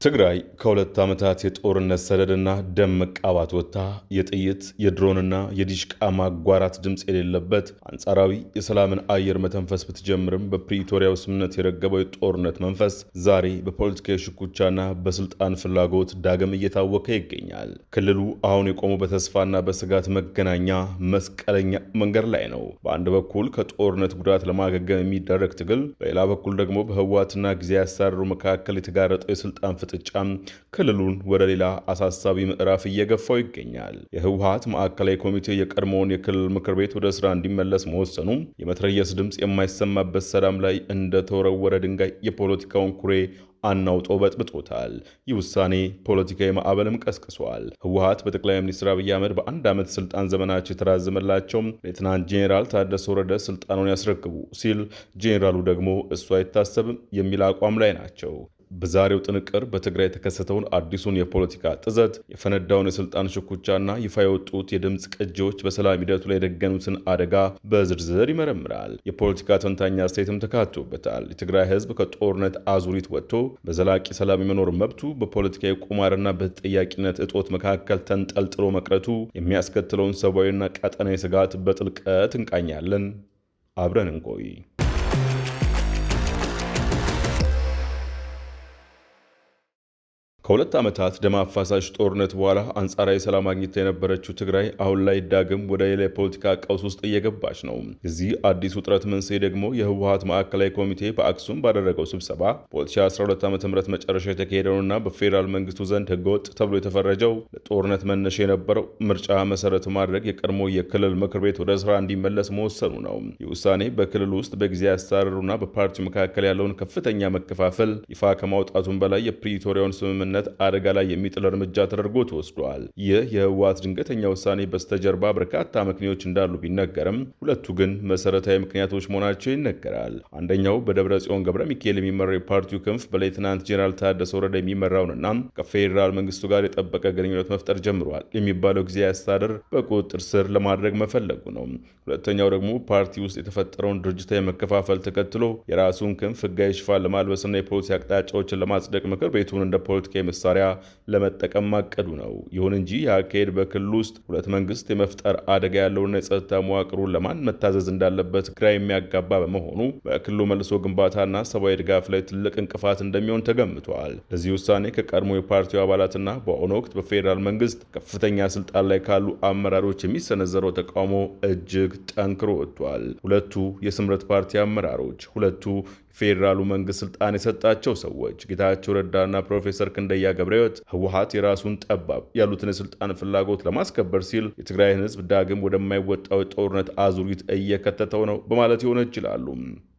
ትግራይ ከሁለት ዓመታት የጦርነት ሰደድና ደም መቃባት ወጥታ የጥይት የድሮንና የዲሽቃ ማጓራት ድምፅ የሌለበት አንጻራዊ የሰላምን አየር መተንፈስ ብትጀምርም በፕሪቶሪያው ስምምነት የረገበው የጦርነት መንፈስ ዛሬ በፖለቲካዊ ሽኩቻና በስልጣን ፍላጎት ዳግም እየታወከ ይገኛል። ክልሉ አሁን የቆመው በተስፋና በስጋት መገናኛ መስቀለኛ መንገድ ላይ ነው። በአንድ በኩል ከጦርነት ጉዳት ለማገገም የሚደረግ ትግል፣ በሌላ በኩል ደግሞ በህወሓትና ጊዜያዊ አስተዳደሩ መካከል የተጋረጠው የስልጣን ፍጥጫም ክልሉን ወደ ሌላ አሳሳቢ ምዕራፍ እየገፋው ይገኛል። የህወሓት ማዕከላዊ ኮሚቴ የቀድሞውን የክልል ምክር ቤት ወደ ስራ እንዲመለስ መወሰኑ የመትረየስ ድምፅ የማይሰማበት ሰላም ላይ እንደተወረወረ ድንጋይ የፖለቲካውን ኩሬ አናውጦ በጥብጦታል። ይህ ውሳኔ ፖለቲካዊ ማዕበልም ቀስቅሷል። ህወሓት በጠቅላይ ሚኒስትር አብይ አህመድ በአንድ ዓመት ስልጣን ዘመናቸው የተራዘመላቸው ሌተናንት ጄኔራል ታደሰ ወረደ ስልጣኑን ያስረክቡ ሲል፣ ጄኔራሉ ደግሞ እሱ አይታሰብም የሚል አቋም ላይ ናቸው። በዛሬው ጥንቅር በትግራይ የተከሰተውን አዲሱን የፖለቲካ ጥዘት፣ የፈነዳውን የስልጣን ሽኩቻና ይፋ የወጡት የድምፅ ቅጂዎች በሰላም ሂደቱ ላይ የደገኑትን አደጋ በዝርዝር ይመረምራል። የፖለቲካ ተንታኝ አስተያየትም ተካቶበታል። የትግራይ ህዝብ ከጦርነት አዙሪት ወጥቶ በዘላቂ ሰላም የመኖር መብቱ በፖለቲካዊ ቁማርና በተጠያቂነት እጦት መካከል ተንጠልጥሎ መቅረቱ የሚያስከትለውን ሰብአዊና ቀጠናዊ ስጋት በጥልቀት እንቃኛለን። አብረን እንቆይ። ከሁለት ዓመታት ደም አፋሳሽ ጦርነት በኋላ አንጻራዊ ሰላም አግኝታ የነበረችው ትግራይ አሁን ላይ ዳግም ወደ ሌላ የፖለቲካ ቀውስ ውስጥ እየገባች ነው። የዚህ አዲስ ውጥረት መንስኤ ደግሞ የህወሓት ማዕከላዊ ኮሚቴ በአክሱም ባደረገው ስብሰባ በ2012 ዓ.ም መጨረሻ የተካሄደውና በፌዴራል መንግስቱ ዘንድ ህገወጥ ተብሎ የተፈረጀው ለጦርነት መነሻ የነበረው ምርጫ መሰረት ማድረግ የቀድሞ የክልል ምክር ቤት ወደ ስራ እንዲመለስ መወሰኑ ነው። ይህ ውሳኔ በክልል ውስጥ በጊዜያዊ አስተዳደሩና በፓርቲው መካከል ያለውን ከፍተኛ መከፋፈል ይፋ ከማውጣቱም በላይ የፕሪቶሪያውን ስምምነት አደጋ ላይ የሚጥል እርምጃ ተደርጎ ተወስዷል። ይህ የህወሓት ድንገተኛ ውሳኔ በስተጀርባ በርካታ ምክንያቶች እንዳሉ ቢነገርም ሁለቱ ግን መሰረታዊ ምክንያቶች መሆናቸው ይነገራል። አንደኛው በደብረ ጽዮን ገብረ ሚካኤል የሚመራው የፓርቲው ክንፍ በሌተናንት ጄኔራል ታደሰ ወረደ የሚመራውንና ከፌዴራል መንግስቱ ጋር የጠበቀ ግንኙነት መፍጠር ጀምሯል የሚባለው ጊዜያዊ አስተዳደር በቁጥጥር ስር ለማድረግ መፈለጉ ነው። ሁለተኛው ደግሞ ፓርቲ ውስጥ የተፈጠረውን ድርጅታዊ መከፋፈል ተከትሎ የራሱን ክንፍ ህጋዊ ሽፋን ለማልበስና የፖሊሲ አቅጣጫዎችን ለማጽደቅ ምክር ቤቱን እንደ ፖለቲካ መሳሪያ ለመጠቀም ማቀዱ ነው። ይሁን እንጂ የአካሄድ በክልል ውስጥ ሁለት መንግስት የመፍጠር አደጋ ያለውና የጸጥታ መዋቅሩን ለማን መታዘዝ እንዳለበት ግራ የሚያጋባ በመሆኑ በክልሉ መልሶ ግንባታና ሰብአዊ ድጋፍ ላይ ትልቅ እንቅፋት እንደሚሆን ተገምቷል። ለዚህ ውሳኔ ከቀድሞ የፓርቲው አባላትና በአሁኑ ወቅት በፌዴራል መንግስት ከፍተኛ ስልጣን ላይ ካሉ አመራሮች የሚሰነዘረው ተቃውሞ እጅግ ጠንክሮ ወጥቷል። ሁለቱ የስምረት ፓርቲ አመራሮች፣ ሁለቱ ፌዴራሉ መንግስት ስልጣን የሰጣቸው ሰዎች ጌታቸው ረዳና ፕሮፌሰር ክንደያ ገብረሕይወት ህወሓት የራሱን ጠባብ ያሉትን የስልጣን ፍላጎት ለማስከበር ሲል የትግራይን ህዝብ ዳግም ወደማይወጣው የጦርነት አዙሪት እየከተተው ነው በማለት ይወነጅላሉ።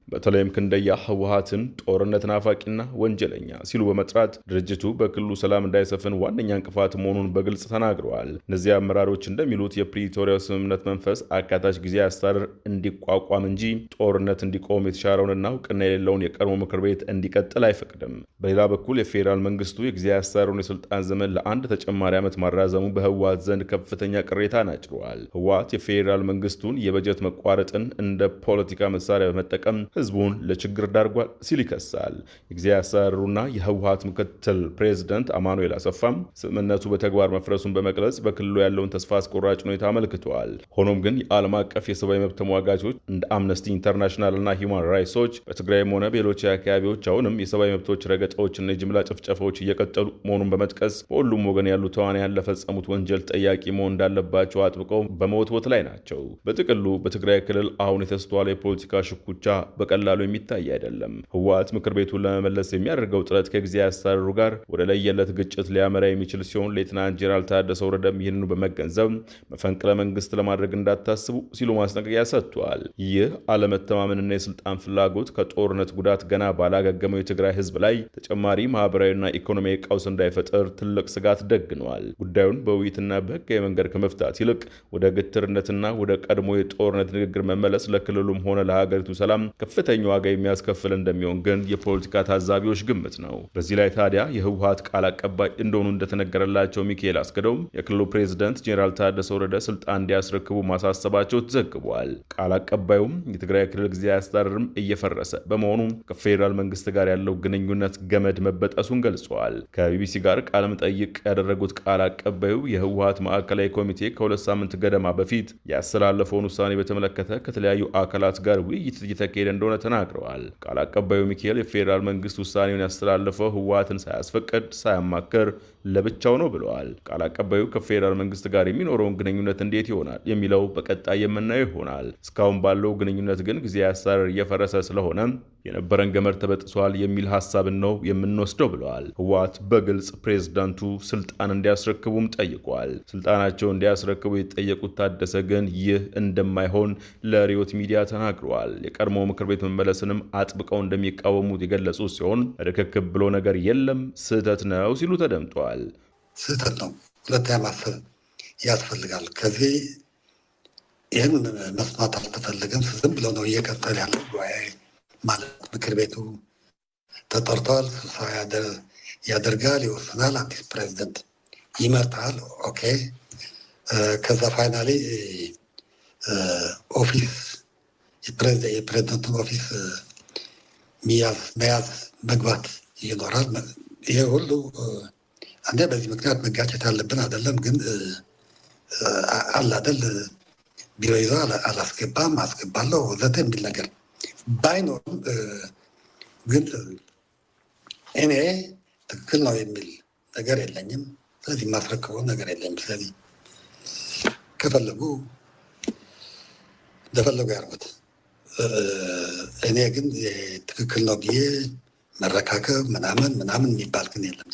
በተለይም ክንደያ ህወሓትን ጦርነት ናፋቂና ወንጀለኛ ሲሉ በመጥራት ድርጅቱ በክልሉ ሰላም እንዳይሰፍን ዋነኛ እንቅፋት መሆኑን በግልጽ ተናግረዋል። እነዚህ አመራሮች እንደሚሉት የፕሪቶሪያው ስምምነት መንፈስ አካታች ጊዜያዊ አስተዳደር እንዲቋቋም እንጂ ጦርነት እንዲቆም የተሻረውንና እውቅና የሌለውን የቀድሞ ምክር ቤት እንዲቀጥል አይፈቅድም። በሌላ በኩል የፌዴራል መንግስቱ የጊዜያዊ አስተዳደሩን የስልጣን ዘመን ለአንድ ተጨማሪ ዓመት ማራዘሙ በህወሓት ዘንድ ከፍተኛ ቅሬታን አጭሯል። ህወሓት የፌዴራል መንግስቱን የበጀት መቋረጥን እንደ ፖለቲካ መሳሪያ በመጠቀም ህዝቡን ለችግር ዳርጓል ሲል ይከሳል። የጊዜያዊ አስተዳደሩና የህወሓት ምክትል ፕሬዝደንት አማኑኤል አሰፋም ስምምነቱ በተግባር መፍረሱን በመግለጽ በክልሉ ያለውን ተስፋ አስቆራጭ ሁኔታ አመልክተዋል። ሆኖም ግን የዓለም አቀፍ የሰብአዊ መብት ተሟጋቾች እንደ አምነስቲ ኢንተርናሽናል እና ሂውማን ራይትስ ዎች በትግራይም ሆነ በሌሎች አካባቢዎች አሁንም የሰብአዊ መብቶች ረገጣዎችና የጅምላ ጭፍጨፋዎች እየቀጠሉ መሆኑን በመጥቀስ በሁሉም ወገን ያሉ ተዋናያን ለፈጸሙት ወንጀል ጠያቂ መሆን እንዳለባቸው አጥብቀው በመወትወት ላይ ናቸው። በጥቅሉ በትግራይ ክልል አሁን የተስተዋለ የፖለቲካ ሽኩቻ በቀላሉ የሚታይ አይደለም። ህወሓት ምክር ቤቱን ለመመለስ የሚያደርገው ጥረት ከጊዜያዊ አስተዳደሩ ጋር ወደ ለየለት ግጭት ሊያመራ የሚችል ሲሆን ሌተናንት ጄኔራል ታደሰ ወረደም ይህንኑ በመገንዘብ መፈንቅለ መንግስት ለማድረግ እንዳታስቡ ሲሉ ማስጠንቀቂያ ሰጥተዋል። ይህ አለመተማመንና የስልጣን ፍላጎት ከጦርነት ጉዳት ገና ባላገገመው የትግራይ ህዝብ ላይ ተጨማሪ ማህበራዊና ኢኮኖሚያዊ ቀውስ እንዳይፈጠር ትልቅ ስጋት ደግነዋል። ጉዳዩን በውይይትና በህጋዊ መንገድ ከመፍታት ይልቅ ወደ ግትርነትና ወደ ቀድሞ የጦርነት ንግግር መመለስ ለክልሉም ሆነ ለሀገሪቱ ሰላም ከፍተኛ ዋጋ የሚያስከፍል እንደሚሆን ግን የፖለቲካ ታዛቢዎች ግምት ነው። በዚህ ላይ ታዲያ የህወሓት ቃል አቀባይ እንደሆኑ እንደተነገረላቸው ሚካኤል አስገዶም የክልሉ ፕሬዝዳንት ጄኔራል ታደሰ ወረደ ስልጣን እንዲያስረክቡ ማሳሰባቸው ተዘግቧል። ቃል አቀባዩም የትግራይ ክልል ጊዜያዊ አስተዳደርም እየፈረሰ በመሆኑ ከፌዴራል መንግስት ጋር ያለው ግንኙነት ገመድ መበጠሱን ገልጸዋል። ከቢቢሲ ጋር ቃለ መጠይቅ ያደረጉት ቃል አቀባዩ የህወሓት ማዕከላዊ ኮሚቴ ከሁለት ሳምንት ገደማ በፊት ያስተላለፈውን ውሳኔ በተመለከተ ከተለያዩ አካላት ጋር ውይይት እየተካሄደ እንደሆነ ተናግረዋል። ቃል አቀባዩ ሚካኤል የፌዴራል መንግስት ውሳኔውን ያስተላለፈው ህወሓትን ሳያስፈቅድ ሳያማከር ለብቻው ነው ብለዋል። ቃል አቀባዩ ከፌዴራል መንግስት ጋር የሚኖረውን ግንኙነት እንዴት ይሆናል የሚለው በቀጣይ የምናየው ይሆናል። እስካሁን ባለው ግንኙነት ግን ጊዜያዊ አስተዳደር እየፈረሰ ስለሆነ የነበረን ገመድ ተበጥሷል የሚል ሀሳብን ነው የምንወስደው ብለዋል። ህወሓት በግልጽ ፕሬዝዳንቱ ስልጣን እንዲያስረክቡም ጠይቋል። ስልጣናቸው እንዲያስረክቡ የተጠየቁት ታደሰ ግን ይህ እንደማይሆን ለሪዮት ሚዲያ ተናግረዋል። የቀድሞ ምክር ቤት መመለስንም አጥብቀው እንደሚቃወሙት የገለጹ ሲሆን ርክክብ ብሎ ነገር የለም ስህተት ነው ሲሉ ተደምጠዋል። ስህተት ነው፣ ሁለተኛ ማሰብ ያስፈልጋል። ከዚህ ይህን መስማት አልተፈለገም። ዝም ብለው ነው እየቀጠል ያለው ጉባኤ ማለት ምክር ቤቱ ተጠርቷል፣ ስብሰባ ያደርጋል፣ ይወስናል፣ አዲስ ፕሬዚደንት ይመርጣል። ኦኬ። ከዛ ፋይናሊ ኦፊስ የፕሬዚደንቱን ኦፊስ መያዝ መግባት ይኖራል። ይሄ ሁሉ አንዴ በዚህ ምክንያት መጋጨት ያለብን አይደለም፣ ግን አላደል ቢሮ ይዞ አላስገባም አስገባለሁ ወዘተ የሚል ነገር ባይኖርም ግን እኔ ትክክል ነው የሚል ነገር የለኝም። ስለዚህ የማስረክበው ነገር የለኝም። ስለዚህ ከፈለጉ እንደፈለጉ ያርጉት። እኔ ግን ትክክል ነው ብዬ መረካከብ ምናምን የሚባል ግን የለም።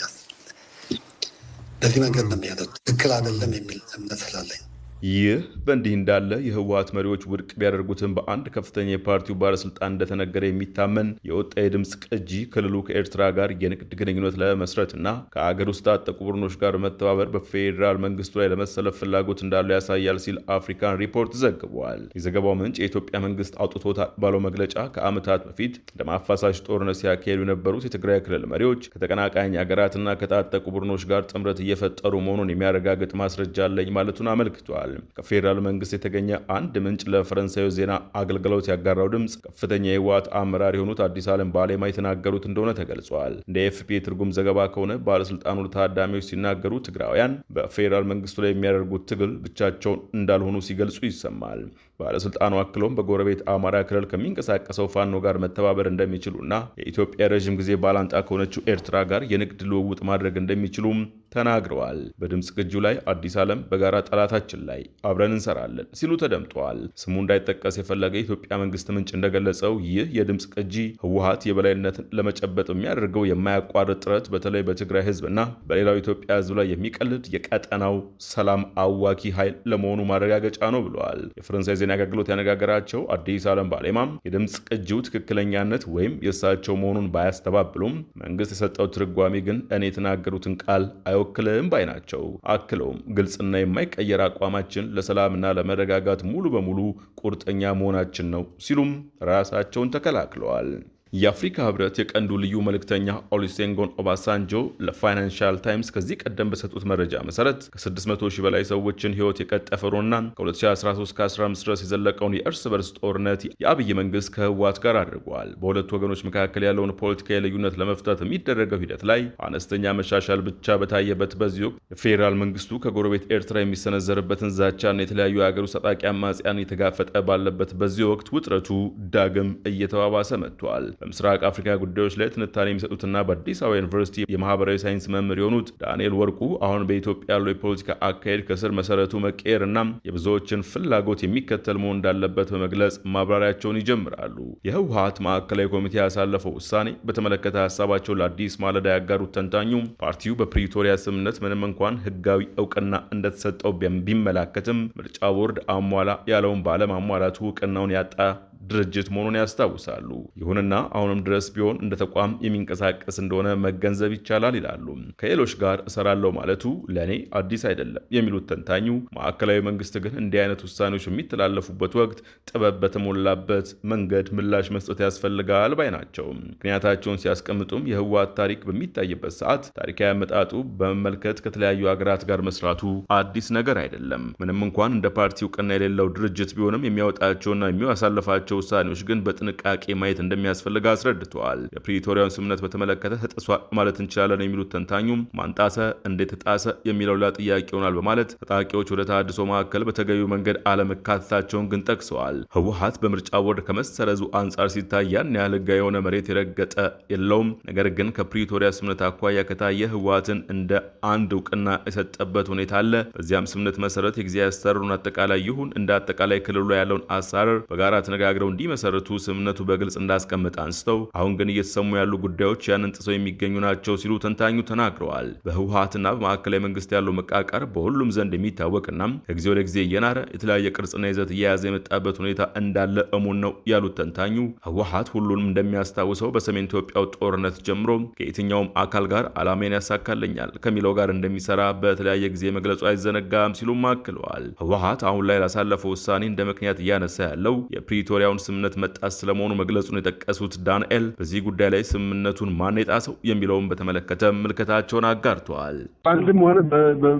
በዚህ መንገድ ነው የሚሄደው። ትክክል አይደለም የሚል እምነት ስላለኝ ይህ በእንዲህ እንዳለ የህወሓት መሪዎች ውድቅ ቢያደርጉትም በአንድ ከፍተኛ የፓርቲው ባለስልጣን እንደተነገረ የሚታመን የወጣ የድምፅ ቅጂ ክልሉ ከኤርትራ ጋር የንግድ ግንኙነት ለመስረት እና ከአገር ውስጥ ታጠቁ ቡድኖች ጋር መተባበር በፌዴራል መንግስቱ ላይ ለመሰለፍ ፍላጎት እንዳለው ያሳያል ሲል አፍሪካን ሪፖርት ዘግቧል። የዘገባው ምንጭ የኢትዮጵያ መንግስት አውጥቶታል ባለው መግለጫ ከዓመታት በፊት ደም አፋሳሽ ጦርነት ሲያካሄዱ የነበሩት የትግራይ ክልል መሪዎች ከተቀናቃኝ ሀገራትና ከታጠቁ ቡድኖች ጋር ጥምረት እየፈጠሩ መሆኑን የሚያረጋግጥ ማስረጃ አለኝ ማለቱን አመልክቷል። ከፌዴራል መንግስት የተገኘ አንድ ምንጭ ለፈረንሳዩ ዜና አገልግሎት ያጋራው ድምፅ ከፍተኛ የህወሓት አመራር የሆኑት አዲስ ዓለም ባሌማ የተናገሩት እንደሆነ ተገልጿል። እንደ ኤፍፒ ትርጉም ዘገባ ከሆነ ባለስልጣኑ ለታዳሚዎች ሲናገሩ ትግራውያን በፌዴራል መንግስቱ ላይ የሚያደርጉት ትግል ብቻቸውን እንዳልሆኑ ሲገልጹ ይሰማል። ባለስልጣኑ አክለውም በጎረቤት አማራ ክልል ከሚንቀሳቀሰው ፋኖ ጋር መተባበር እንደሚችሉና የኢትዮጵያ ረዥም ጊዜ ባላንጣ ከሆነችው ኤርትራ ጋር የንግድ ልውውጥ ማድረግ እንደሚችሉም ተናግረዋል። በድምፅ ቅጂው ላይ አዲስ ዓለም በጋራ ጠላታችን ላይ አብረን እንሰራለን ሲሉ ተደምጠዋል። ስሙ እንዳይጠቀስ የፈለገ የኢትዮጵያ መንግስት ምንጭ እንደገለጸው ይህ የድምፅ ቅጂ ህወሓት የበላይነትን ለመጨበጥ የሚያደርገው የማያቋርጥ ጥረት በተለይ በትግራይ ህዝብና በሌላው ኢትዮጵያ ህዝብ ላይ የሚቀልድ የቀጠናው ሰላም አዋኪ ኃይል ለመሆኑ ማረጋገጫ ነው ብለዋል። የፈረንሳይ ዜና አገልግሎት ያነጋገራቸው አዲስ ዓለም ባሌማም የድምፅ ቅጂው ትክክለኛነት ወይም የእሳቸው መሆኑን ባያስተባብሉም መንግስት የሰጠው ትርጓሜ ግን እኔ የተናገሩትን ቃል አይወክልም ባይ ናቸው። አክለውም ግልጽና የማይቀየር አቋማችን ለሰላምና ለመረጋጋት ሙሉ በሙሉ ቁርጠኛ መሆናችን ነው ሲሉም ራሳቸውን ተከላክለዋል። የአፍሪካ ህብረት የቀንዱ ልዩ መልእክተኛ ኦሉሴጉን ኦባሳንጆ ለፋይናንሻል ታይምስ ከዚህ ቀደም በሰጡት መረጃ መሰረት ከ600 ሺህ በላይ ሰዎችን ህይወት የቀጠፈውና ከ2013-15 ድረስ የዘለቀውን የእርስ በርስ ጦርነት የአብይ መንግስት ከህወሓት ጋር አድርጓል። በሁለቱ ወገኖች መካከል ያለውን ፖለቲካዊ ልዩነት ለመፍታት የሚደረገው ሂደት ላይ አነስተኛ መሻሻል ብቻ በታየበት በዚህ ወቅት የፌዴራል መንግስቱ ከጎረቤት ኤርትራ የሚሰነዘርበትን ዛቻና የተለያዩ የሀገር ውስጥ ታጣቂ አማጽያን የተጋፈጠ ባለበት በዚህ ወቅት ውጥረቱ ዳግም እየተባባሰ መጥቷል። በምስራቅ አፍሪካ ጉዳዮች ላይ ትንታኔ የሚሰጡትና በአዲስ አበባ ዩኒቨርሲቲ የማህበራዊ ሳይንስ መምህር የሆኑት ዳንኤል ወርቁ አሁን በኢትዮጵያ ያለው የፖለቲካ አካሄድ ከስር መሰረቱ መቀየር እና የብዙዎችን ፍላጎት የሚከተል መሆን እንዳለበት በመግለጽ ማብራሪያቸውን ይጀምራሉ። የህወሓት ማዕከላዊ ኮሚቴ ያሳለፈው ውሳኔ በተመለከተ ሀሳባቸው ለአዲስ ማለዳ ያጋሩት ተንታኙ ፓርቲው በፕሪቶሪያ ስምምነት ምንም እንኳን ህጋዊ እውቅና እንደተሰጠው ቢመላከትም ምርጫ ቦርድ አሟላ ያለውን ባለማሟላቱ እውቅናውን ያጣ ድርጅት መሆኑን ያስታውሳሉ። ይሁንና አሁንም ድረስ ቢሆን እንደ ተቋም የሚንቀሳቀስ እንደሆነ መገንዘብ ይቻላል ይላሉ። ከሌሎች ጋር እሰራለሁ ማለቱ ለእኔ አዲስ አይደለም የሚሉት ተንታኙ ማዕከላዊ መንግስት ግን እንዲህ አይነት ውሳኔዎች የሚተላለፉበት ወቅት ጥበብ በተሞላበት መንገድ ምላሽ መስጠት ያስፈልጋል ባይ ናቸው። ምክንያታቸውን ሲያስቀምጡም የህወሓት ታሪክ በሚታይበት ሰዓት ታሪካዊ አመጣጡ በመመልከት ከተለያዩ ሀገራት ጋር መስራቱ አዲስ ነገር አይደለም። ምንም እንኳን እንደ ፓርቲ እውቅና የሌለው ድርጅት ቢሆንም የሚያወጣቸውና የሚያሳልፋቸው ውሳኔዎች ግን በጥንቃቄ ማየት እንደሚያስፈልግ አስረድተዋል። የፕሪቶሪያውን ስምምነት በተመለከተ ተጥሷል ማለት እንችላለን የሚሉት ተንታኙም ማንጣሰ እንዴት ጣሰ የሚለው ላ ጥያቄ ይሆናል በማለት ታጣቂዎች ወደ ተሃድሶ ማዕከል በተገቢው መንገድ አለመካተታቸውን ግን ጠቅሰዋል። ህወሓት በምርጫ ቦርድ ከመሰረዙ አንጻር ሲታይ ያን ያህል ህጋዊ የሆነ መሬት የረገጠ የለውም። ነገር ግን ከፕሪቶሪያ ስምምነት አኳያ ከታየ ህወሓትን እንደ አንድ እውቅና የሰጠበት ሁኔታ አለ። በዚያም ስምምነት መሰረት የጊዜያዊ አስተዳደሩን አጠቃላይ ይሁን እንደ አጠቃላይ ክልሉ ላይ ያለውን አሰራር በጋራ ተነጋግረው እንዲመሰርቱ ስምምነቱ በግልጽ እንዳስቀመጠ አንስተው አሁን ግን እየተሰሙ ያሉ ጉዳዮች ያንን ጥሰው የሚገኙ ናቸው ሲሉ ተንታኙ ተናግረዋል። በህወሓትና በማዕከላዊ መንግስት ያለው መቃቃር በሁሉም ዘንድ የሚታወቅና ከጊዜ ወደ ጊዜ እየናረ የተለያየ ቅርጽና ይዘት እየያዘ የመጣበት ሁኔታ እንዳለ እሙን ነው ያሉት ተንታኙ ህወሓት ሁሉንም እንደሚያስታውሰው በሰሜን ኢትዮጵያው ጦርነት ጀምሮ ከየትኛውም አካል ጋር ዓላማን ያሳካልኛል ከሚለው ጋር እንደሚሰራ በተለያየ ጊዜ መግለጹ አይዘነጋም ሲሉም አክለዋል። ህወሓት አሁን ላይ ላሳለፈው ውሳኔ እንደ ምክንያት እያነሳ ያለው የፕሪቶሪያውን ስምምነት መጣስ ስለመሆኑ መግለጹን የጠቀሱት ዳንኤል በዚህ ጉዳይ ላይ ስምምነቱን ማን የጣሰው የሚለውን በተመለከተ ምልከታቸውን አጋርተዋል። አንድም ሆነ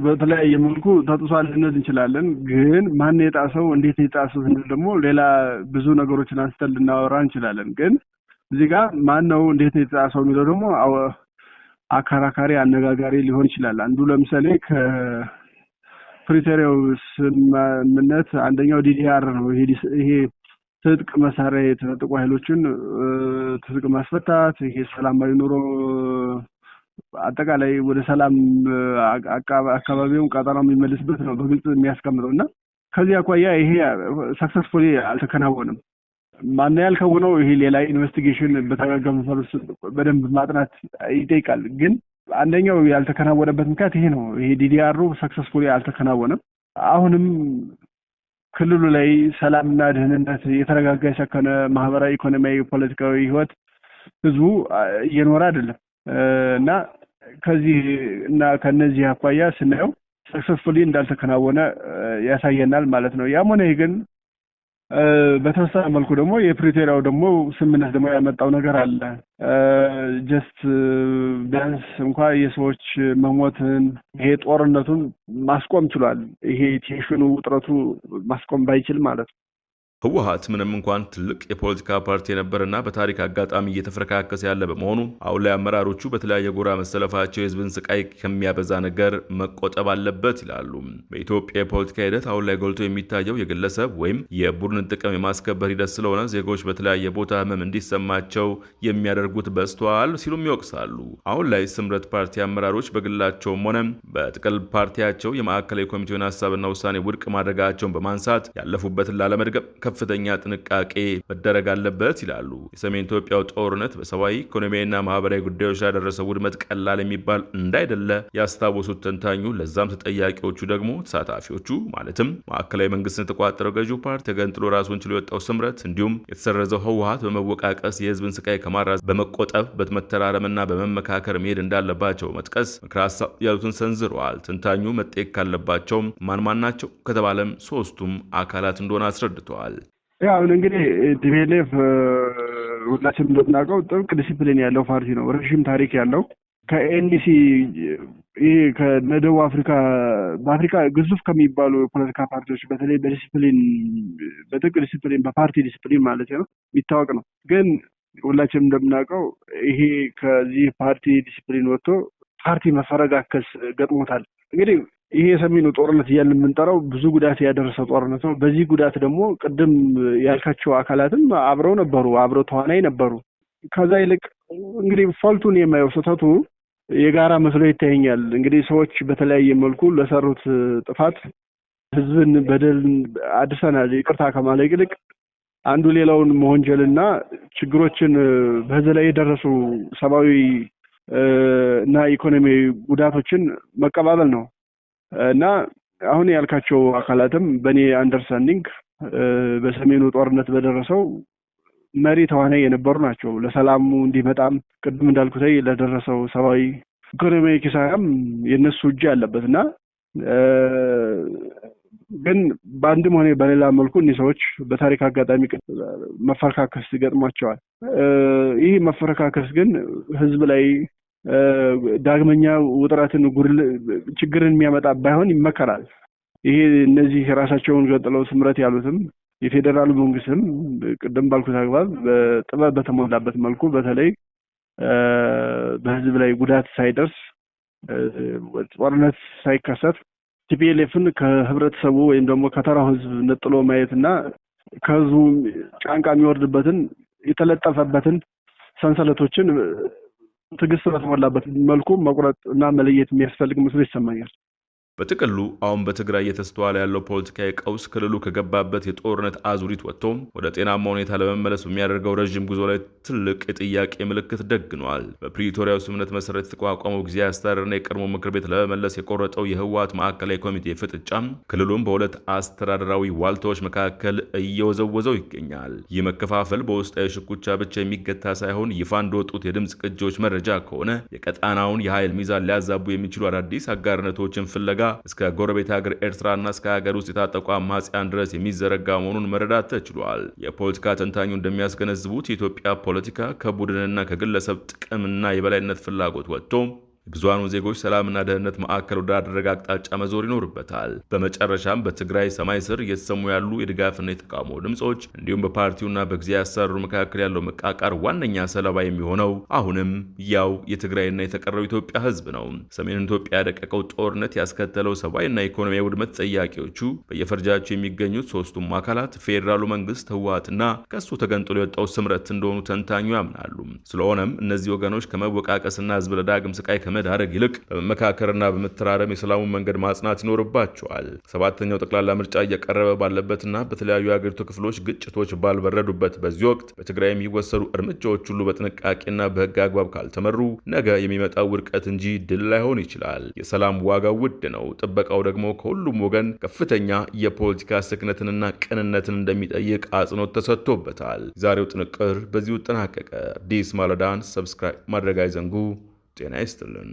በተለያየ መልኩ ተጥሷል ልንል እንችላለን። ግን ማን የጣሰው እንዴት የጣሰው ስንል ደግሞ ሌላ ብዙ ነገሮችን አንስተን ልናወራ እንችላለን። ግን እዚህ ጋር ማን ነው እንዴት የጣሰው የሚለው ደግሞ አከራካሪ አነጋጋሪ ሊሆን ይችላል። አንዱ ለምሳሌ ከፕሪቶሪያው ስምምነት አንደኛው ዲዲአር ነው። ይሄ ትጥቅ መሳሪያ የተነጠቁ ኃይሎችን ትጥቅ ማስፈታት፣ ይሄ ሰላማዊ ኑሮ አጠቃላይ ወደ ሰላም አካባቢውን ቀጠናው የሚመልስበት ነው በግልጽ የሚያስቀምጠው እና ከዚህ አኳያ ይሄ ሰክሰስፉሊ አልተከናወነም። ማን ያልከውነው ይሄ ሌላ ኢንቨስቲጌሽን በተጋጋመ ፈርስ በደንብ ማጥናት ይጠይቃል። ግን አንደኛው ያልተከናወነበት ምክንያት ይሄ ነው። ይሄ ዲዲአሩ ሰክሰስፉሊ አልተከናወነም። አሁንም ክልሉ ላይ ሰላምና ደህንነት የተረጋጋ የሰከነ ማህበራዊ፣ ኢኮኖሚያዊ፣ ፖለቲካዊ ህይወት ህዝቡ እየኖረ አይደለም እና ከዚህ እና ከነዚህ አኳያ ስናየው ሰክሰስፉሊ እንዳልተከናወነ ያሳየናል ማለት ነው። ያም ሆነ ግን በተወሰነ መልኩ ደግሞ የፕሪቶሪያው ደግሞ ስምምነት ደግሞ ያመጣው ነገር አለ። ጀስት ቢያንስ እንኳን የሰዎች መሞትን ይሄ ጦርነቱን ማስቆም ችሏል። ይሄ ቴንሽኑ ውጥረቱ ማስቆም ባይችል ማለት ነው። ህወሓት ምንም እንኳን ትልቅ የፖለቲካ ፓርቲ የነበረና በታሪክ አጋጣሚ እየተፈረካከሰ ያለ በመሆኑ አሁን ላይ አመራሮቹ በተለያየ ጎራ መሰለፋቸው የህዝብን ስቃይ ከሚያበዛ ነገር መቆጠብ አለበት ይላሉ። በኢትዮጵያ የፖለቲካ ሂደት አሁን ላይ ጎልቶ የሚታየው የግለሰብ ወይም የቡድን ጥቅም የማስከበር ሂደት ስለሆነ ዜጎች በተለያየ ቦታ ህመም እንዲሰማቸው የሚያደርጉት በዝተዋል ሲሉም ይወቅሳሉ። አሁን ላይ ስምረት ፓርቲ አመራሮች በግላቸውም ሆነ በጥቅል ፓርቲያቸው የማዕከላዊ ኮሚቴውን ሀሳብና ውሳኔ ውድቅ ማድረጋቸውን በማንሳት ያለፉበትን ላለመድገም ከፍተኛ ጥንቃቄ መደረግ አለበት ይላሉ። የሰሜን ኢትዮጵያው ጦርነት በሰብአዊ ኢኮኖሚያዊና ማህበራዊ ጉዳዮች ላይ ያደረሰው ውድመት ቀላል የሚባል እንዳይደለ ያስታወሱት ተንታኙ ለዛም ተጠያቂዎቹ ደግሞ ተሳታፊዎቹ ማለትም ማዕከላዊ መንግስትን የተቋጠረው ገዢው ፓርቲ ተገንጥሎ ራሱን ችሎ የወጣው ስምረት እንዲሁም የተሰረዘው ህወሓት በመወቃቀስ የህዝብን ስቃይ ከማራዝ በመቆጠብ በመተራረምና በመመካከር መሄድ እንዳለባቸው መጥቀስ ምክረ ሀሳብ ያሉትን ሰንዝረዋል። ተንታኙ መጠየቅ ካለባቸውም ማን ናቸው ከተባለም ሶስቱም አካላት እንደሆነ አስረድተዋል። ያው እንግዲህ ቲፒኤልኤፍ ሁላችንም እንደምናውቀው ጥብቅ ዲሲፕሊን ያለው ፓርቲ ነው። ረዥም ታሪክ ያለው ከኤንዲሲ ይሄ ከደቡብ አፍሪካ በአፍሪካ ግዙፍ ከሚባሉ የፖለቲካ ፓርቲዎች በተለይ በዲሲፕሊን በጥብቅ ዲሲፕሊን በፓርቲ ዲሲፕሊን ማለት ነው የሚታወቅ ነው። ግን ሁላችንም እንደምናውቀው ይሄ ከዚህ ፓርቲ ዲሲፕሊን ወጥቶ ፓርቲ መፈረጋከስ ገጥሞታል። እንግዲህ ይሄ የሰሜኑ ጦርነት እያልን የምንጠራው ብዙ ጉዳት ያደረሰ ጦርነት ነው። በዚህ ጉዳት ደግሞ ቅድም ያልካቸው አካላትም አብረው ነበሩ፣ አብረው ተዋናይ ነበሩ። ከዛ ይልቅ እንግዲህ ፋልቱን የማየው ስህተቱ የጋራ መስሎ ይታየኛል። እንግዲህ ሰዎች በተለያየ መልኩ ለሰሩት ጥፋት ህዝብን በደል አድርሰናል ይቅርታ ከማለት ይልቅ አንዱ ሌላውን መወንጀልና ችግሮችን በህዝብ ላይ የደረሱ ሰብአዊ እና ኢኮኖሚያዊ ጉዳቶችን መቀባበል ነው እና አሁን ያልካቸው አካላትም በእኔ አንደርስታንዲንግ በሰሜኑ ጦርነት በደረሰው መሪ ተዋናይ የነበሩ ናቸው። ለሰላሙ እንዲመጣም ቅድም እንዳልኩት ለደረሰው ሰብአዊ ኢኮኖሚያዊ ኪሳራም የነሱ እጅ ያለበት እና ግን በአንድም ሆነ በሌላ መልኩ እኒህ ሰዎች በታሪክ አጋጣሚ መፈረካከስ ይገጥሟቸዋል። ይህ መፈረካከስ ግን ህዝብ ላይ ዳግመኛ ውጥረትን ችግርን የሚያመጣ ባይሆን ይመከራል። ይሄ እነዚህ ራሳቸውን ገጥለው ስምረት ያሉትም የፌዴራሉ መንግስትም ቅድም ባልኩት አግባብ በጥበብ በተሞላበት መልኩ በተለይ በህዝብ ላይ ጉዳት ሳይደርስ ጦርነት ሳይከሰት ቲፒኤልኤፍን ከህብረተሰቡ ወይም ደግሞ ከተራው ህዝብ ነጥሎ ማየትና ከህዝቡ ጫንቃ የሚወርድበትን የተለጠፈበትን ሰንሰለቶችን ትዕግስት በተሞላበት መልኩ መቁረጥ እና መለየት የሚያስፈልግ መስሎ ይሰማኛል። በጥቅሉ አሁን በትግራይ እየተስተዋለ ያለው ፖለቲካዊ ቀውስ ክልሉ ከገባበት የጦርነት አዙሪት ወጥቶ ወደ ጤናማ ሁኔታ ለመመለስ በሚያደርገው ረዥም ጉዞ ላይ ትልቅ የጥያቄ ምልክት ደግኗል። በፕሪቶሪያው ስምምነት መሰረት የተቋቋመው ጊዜያዊ አስተዳደርና የቀድሞ ምክር ቤት ለመመለስ የቆረጠው የህወሓት ማዕከላዊ ኮሚቴ ፍጥጫም ክልሉን በሁለት አስተዳደራዊ ዋልታዎች መካከል እየወዘወዘው ይገኛል። ይህ መከፋፈል በውስጣዊ ሽኩቻ ብቻ የሚገታ ሳይሆን ይፋ እንደወጡት የድምፅ ቅጂዎች መረጃ ከሆነ የቀጣናውን የኃይል ሚዛን ሊያዛቡ የሚችሉ አዳዲስ አጋርነቶችን ፍለጋ እስከ ጎረቤት ሀገር ኤርትራና እስከ ሀገር ውስጥ የታጠቁ አማጽያን ድረስ የሚዘረጋ መሆኑን መረዳት ተችሏል። የፖለቲካ ተንታኙ እንደሚያስገነዝቡት የኢትዮጵያ ፖለቲካ ከቡድንና ከግለሰብ ጥቅምና የበላይነት ፍላጎት ወጥቶ ብዙሃኑ ዜጎች ሰላምና ደህንነት ማዕከል ወዳደረገ አቅጣጫ መዞር ይኖርበታል። በመጨረሻም በትግራይ ሰማይ ስር እየተሰሙ ያሉ የድጋፍና የተቃውሞ ድምጾች እንዲሁም በፓርቲውና በጊዜያዊ አስተዳደሩ መካከል ያለው መቃቃር ዋነኛ ሰለባ የሚሆነው አሁንም ያው የትግራይና የተቀረው ኢትዮጵያ ህዝብ ነው። ሰሜን ኢትዮጵያ ያደቀቀው ጦርነት ያስከተለው ሰብአዊና ኢኮኖሚያዊ ውድመት ተጠያቂዎቹ በየፈርጃቸው የሚገኙት ሶስቱም አካላት ፌዴራሉ መንግስት፣ ህወሓትና ከሱ ተገንጥሎ የወጣው ስምረት እንደሆኑ ተንታኙ ያምናሉ። ስለሆነም እነዚህ ወገኖች ከመወቃቀስና ህዝብ ለዳግም ስቃይ ከመዳረግ ይልቅ በመመካከርና በመተራረም የሰላሙን መንገድ ማጽናት ይኖርባቸዋል። ሰባተኛው ጠቅላላ ምርጫ እየቀረበ ባለበትና በተለያዩ የሀገሪቱ ክፍሎች ግጭቶች ባልበረዱበት በዚህ ወቅት በትግራይ የሚወሰዱ እርምጃዎች ሁሉ በጥንቃቄና በህግ አግባብ ካልተመሩ ነገ የሚመጣው ውድቀት እንጂ ድል ላይሆን ይችላል። የሰላም ዋጋው ውድ ነው። ጥበቃው ደግሞ ከሁሉም ወገን ከፍተኛ የፖለቲካ ስክነትንና ቅንነትን እንደሚጠይቅ አጽንኦት ተሰጥቶበታል። ዛሬው ጥንቅር በዚሁ ተጠናቀቀ። አዲስ ማለዳን ሰብስክራይብ ማድረግ አይዘንጉ። ጤና ይስጥልን።